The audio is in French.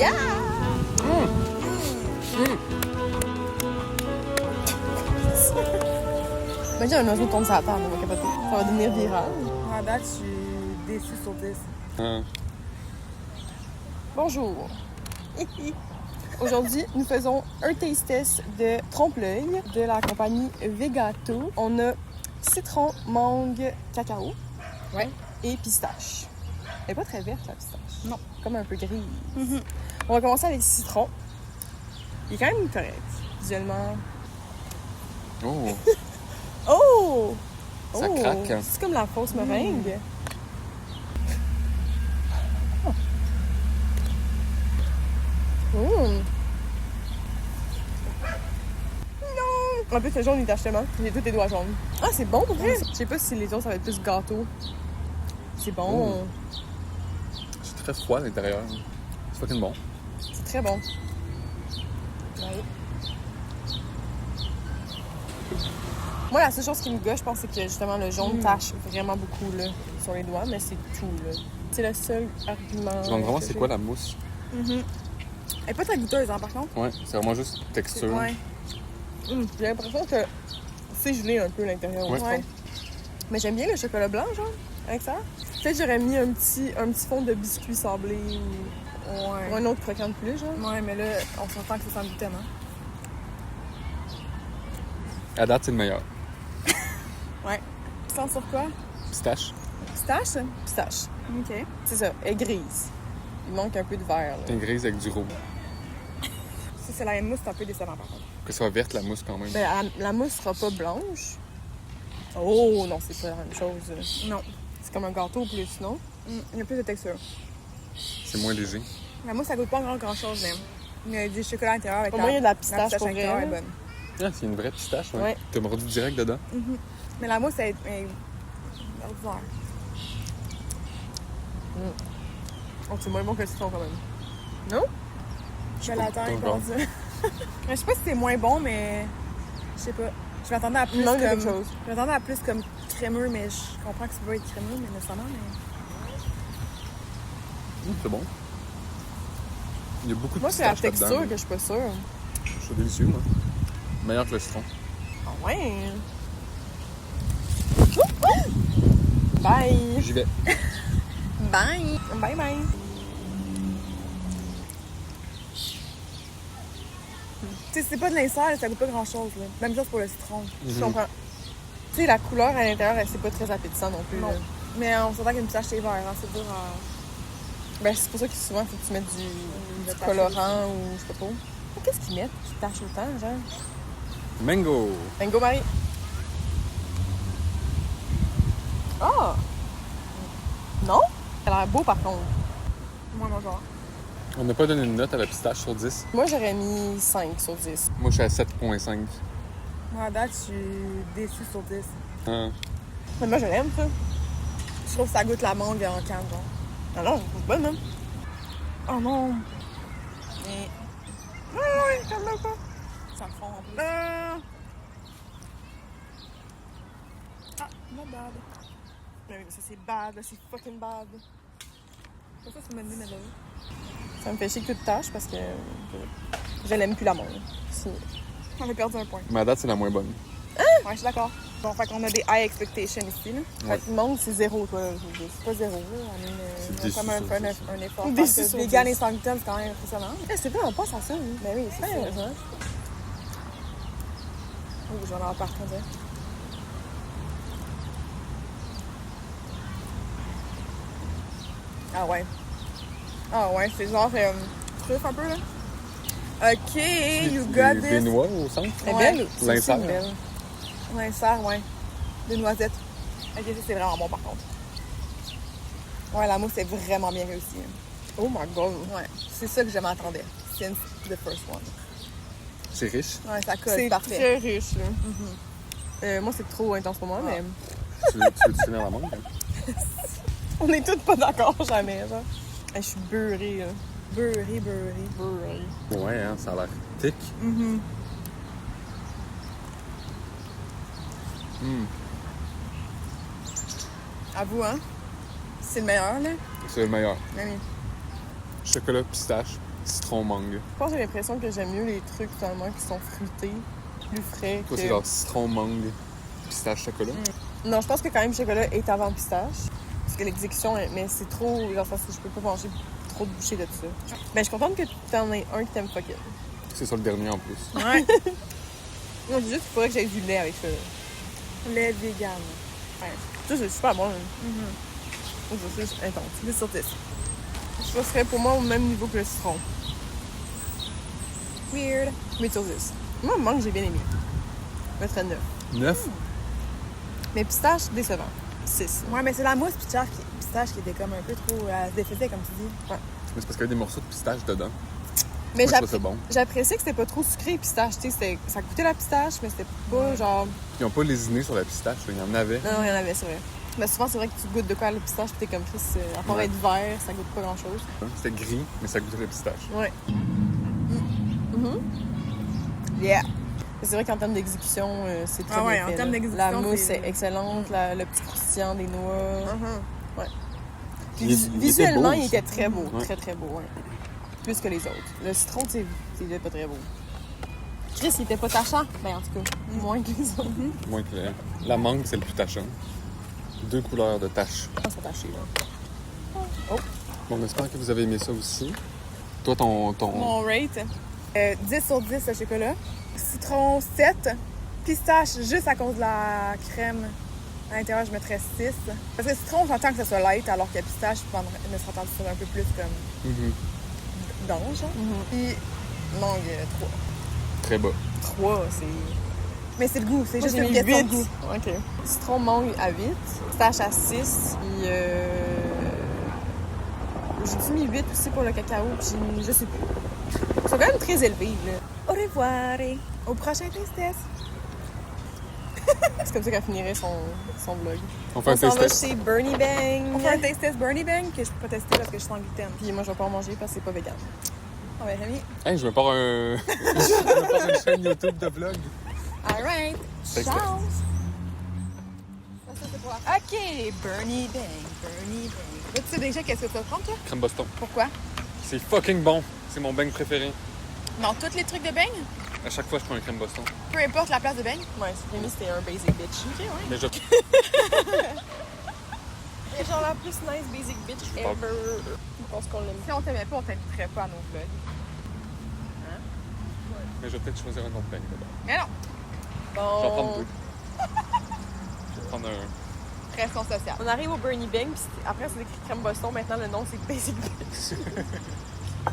Yeah! Imagine un oiseau tombe sur la table, on va capoter. Ça va devenir viral. À date, je suis déçue sur 10. Bonjour. Aujourd'hui, nous faisons un taste test de trompe-l'œil de la compagnie Vegato. On a citron, mangue, cacao et pistache. Elle est pas très verte, la pistache. Non. Comme un peu grise. On va commencer avec le citron. Il est quand même correct, visuellement. Oh! Oh! Ça craque. C'est comme la fausse meringue. Non! En plus, le jaune, il tâche tellement. J'ai tous les doigts jaunes. Ah, c'est bon pour vrai? Je sais pas si les autres, ça va être plus gâteau. C'est bon. C'est très froid à l'intérieur. C'est fucking bon. C'est très bon. Ouais. Moi, la seule chose qui me gâche, je pense, c'est que justement le jaune tâche vraiment beaucoup là, sur les doigts, mais c'est tout. Là. C'est le seul argument. Je me demande vraiment c'est quoi la mousse. Elle est pas très goûteuse, hein, par contre. Ouais, c'est vraiment juste texture. Ouais. J'ai l'impression que c'est gelé un peu l'intérieur. Ouais. Ouais. Mais j'aime bien le chocolat blanc, genre, avec ça. Peut-être j'aurais mis un petit fond de biscuit sablé ou un autre croquant de plus, genre. Ouais, mais là, on s'entend que ça sent gluten, hein. À date, c'est le meilleur. Ouais. Tu sens sur quoi? Pistache. Pistache? Pistache. OK. C'est ça, elle est grise. Il manque un peu de vert, là. C'est une grise avec du rouge. Si c'est la même mousse, c'est un peu décevant, par contre. Que ça soit verte, la mousse, quand même. Ben, la mousse sera pas blanche. Oh, non, c'est pas la même chose. Non. C'est comme un gâteau plus, non? Il y a plus de texture. C'est moins léger. La mousse, ça goûte pas grand-chose, même. Il y a du chocolat à l'intérieur avec Au moins, il y a de la pistache pour à l'intérieur vrai. est bonne. Ah, c'est une vraie pistache, ouais. Ouais. T'as mordu direct dedans. Mais la mousse, elle est ordinaire. Oh, c'est moins bon que le citron, quand même. Non? Je l'attends, Encore. comme ça. Je sais pas si c'est moins bon, mais... Je sais pas. Je m'attendais à plus Non, il y a comme... quelque chose. Je m'attendais à plus comme crémeux, mais je comprends que ça peut être crémeux, mais nécessairement, mais... C'est bon. Il y a beaucoup de Moi, c'est la pistache texture là-dedans. que je suis pas sûre. C'est délicieux, moi. Meilleur que le citron. Ah ouais! Bye! J'y vais. Bye! Bye bye! Tu sais, c'est pas de l'insert, ça goûte pas grand-chose, là. Même chose pour le citron. Je comprends. Tu sais, la couleur à l'intérieur, elle, c'est pas très appétissant non plus. Non. Là. Mais on s'entend qu'une pistache, c'est vert, hein. C'est dur à... Ben, c'est pour ça que souvent, faut que tu mettes du tacher colorant ou je sais pas. Mais qu'est-ce qu'ils mettent qui tâche autant, genre? Mango. Bingo, Marie! Ah! Non? Ça a l'air beau, par contre. Moi, mon genre. On n'a pas donné une note à la pistache sur 10. Moi, j'aurais mis 5 sur 10. Moi, je suis à 7,5. Moi, à date, je suis déçue sur 10. Ah. Mais moi, je l'aime, ça. Je trouve que ça goûte la mangue en canne, genre. Ah non, c'est bonne, hein? Oh non! Mais... Ouais, calme pas. Ça me fond en plus. Ah, Not bad. mais ça, c'est bad, là, c'est fucking bad. Pour ça, c'est une bonne idée, Ça me fait chier que de tâche parce que je l'aime plus la monde. On a perdu un point. Mais à date, c'est la moins bonne. Ouais, je suis d'accord. Bon, fait qu'on a des high expectations ici, là. Ouais. Fait que le monde, c'est 0, toi. C'est pas 0, là. On déçu a comme sur un 10. effort. Déçu Parce que sur vegan 10. et sans gluten, c'est quand même impressionnant. C'est vrai, on pense à ça, oui. Ben oui, c'est ça. Ouais, Oh, je vais en avoir partout, on dirait. Ah ouais. Ah ouais, c'est genre truffe un peu, là. OK, you got Des this. noix au centre. Elle est Ouais. belle. c'est L'insert. aussi belle. Ouais, ça, ouais. Des noisettes. OK, ça, c'est vraiment bon, par contre. Ouais, la mousse est vraiment bien réussie. hein. Oh my god. Ouais, c'est ça que je m'attendais. Since the first one. C'est riche. Ouais, ça colle, C'est parfait. très riche, là. Moi, c'est trop intense pour moi, mais Tu veux finir la mangue? Hein? on est toutes pas d'accord, jamais, genre. Hey, je suis beurrée, là. Beurré. Beurrée. Ouais, hein, ça a l'air thick. À vous, hein? C'est le meilleur, là? C'est le meilleur. Ben oui. Chocolat, pistache. Citron mangue. Je pense que j'ai l'impression que j'aime mieux les trucs finalement qui sont fruités, plus frais. Toi, que... c'est genre citron mangue, pistache chocolat. Non, je pense que quand même chocolat est avant pistache. Parce que l'exécution, mais c'est trop. Genre, parce que je peux pas manger trop de bouchées de ça. Ben, je suis contente que t'en aies un qui t'aime fucking. C'est ça le dernier en plus. Ouais. Non, c'est juste qu'il faudrait que j'aille du lait avec ça. Lait vegan. Ouais. Ça, c'est super bon. Hein. Mm-hmm. Ça, c'est intense. 10 sur 10. Je pense que ce serait pour moi au même niveau que le citron. Weird. 8 sur 10. Moi, le mangue, j'ai bien aimé. Je mettrais 9. 9? Mais pistache, décevant. 6. Ouais, mais c'est la mousse pistache qui était comme un peu trop... Elle se défaisait, comme tu dis. Ouais. Mais c'est parce qu'il y avait des morceaux de pistache dedans. Mais Moi, je trouve ça bon. j'appréciais que c'était pas trop sucré, pistache. Tu sais, ça goûtait la pistache, mais c'était pas genre. Ils ont pas lésiné sur la pistache, là. Il y en avait. Non, il y en avait, c'est vrai. Mais souvent, c'est vrai que tu goûtes de quoi à la pistache, puis t'es comme Chris, à part Ouais. être vert, ça goûte pas grand chose. C'était gris, mais ça goûtait la pistache. Ouais. Yeah. C'est vrai qu'en termes d'exécution, c'est très Ah ouais, bien en fait, termes là. d'exécution, La mousse c'est- est excellente, le petit croustillant des noix. Puis Il était visuellement, beau il aussi. était très beau. Ouais. Très, très beau, ouais. Plus que les autres. Le citron, tu sais, il était pas très beau. Chris, il était pas tachant. Ben, en tout cas, moins que les autres. Moins que la mangue, c'est le plus tachant. 2 couleurs de taches. Je pense que c'est taché, là. Bon, on espère que vous avez aimé ça aussi. Toi, ton... Mon rate, 10 sur 10 le chocolat. Citron 7. Pistache, juste à cause de la crème à l'intérieur, je mettrais 6. Parce que citron, j'entends que ça soit light, alors que pistache, je me serais attendue sur un peu plus comme Mhm. d'ange. Puis mangue 3. Très bas. 3, c'est. Mais c'est le goût, c'est Moi, juste j'ai une mis question 8. de goût. OK. Citron mangue à 8. Pistache à 6. Puis j'ai mis 8 aussi pour le cacao. Puis j'ai mis, je sais plus. Ils sont quand même très élevés, là. Au revoir et au prochain taste test. C'est comme ça qu'elle finirait son vlog. On fait un On s'en taste va test. chez Bernie Bang. On fait un taste test Bernie Bang que je peux pas tester parce que je suis sans gluten. Puis moi, je vais pas en manger parce que c'est pas vegan. On va Rémi. Hey, je me pars un... je me pars une chaîne YouTube de vlog. Alright. Taste Ciao. test. OK, Bernie Bang, Bernie Bang. Là, tu sais déjà qu'est-ce que tu vas prendre, toi? Crème Boston. Pourquoi? C'est fucking bon. C'est mon beigne préféré. Dans tous les trucs de beigne? À chaque fois, je prends un crème Boston. Peu importe la place de beigne? Ouais, Rémi, c'était un basic bitch. OK, ouais. Mais je... C'est genre la plus nice basic bitch parle- ever. Je pense qu'on l'aime. Si on t'aimait pas, on t'inviterait pas à nos vlogs. Mais je vais peut-être choisir un autre beigne d'abord. Mais non, Je vais en prendre Bon. deux. Je vais prendre un... pression sociale. On arrive au Bernie Bang, puis après, c'est écrit crème Boston. Maintenant, le nom, c'est basic bitch.